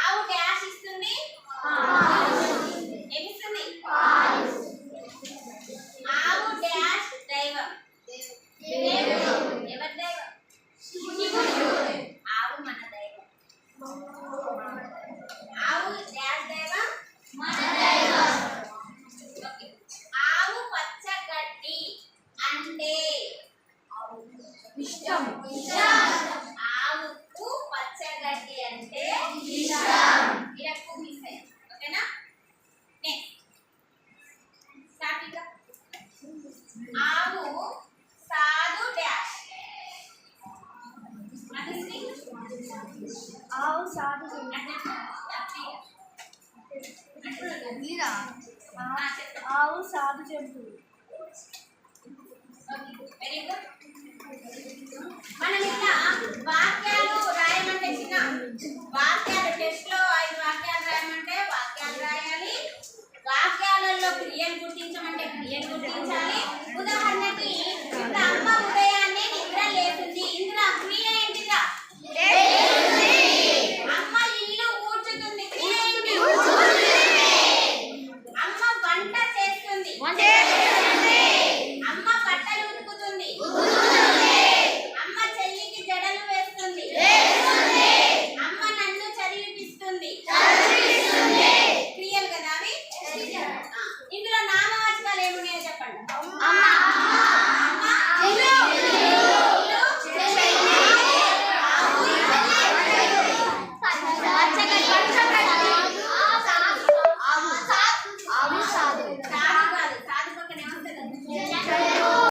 ఆవు డాష్ ఇస్తుంది, ఏమిస్తుంది? ఆవు డాష్ దైవం, ఎవరి దైవం? ఆవు మన దైవం. ఆవు డాష్ దైవం, మన దైవం. ఆవు పచ్చగడ్డి అంటే ఇష్టం. ఆవుకు పచ్చగడ్డి అంటే ఇష్టం. ఇరకు మిస్ అయ్యి, ఓకేనా? Next start. ఇక ఆవు సాధు డాష్. ఆవు సాధు ఆవు సాధు జంతువు. Very good.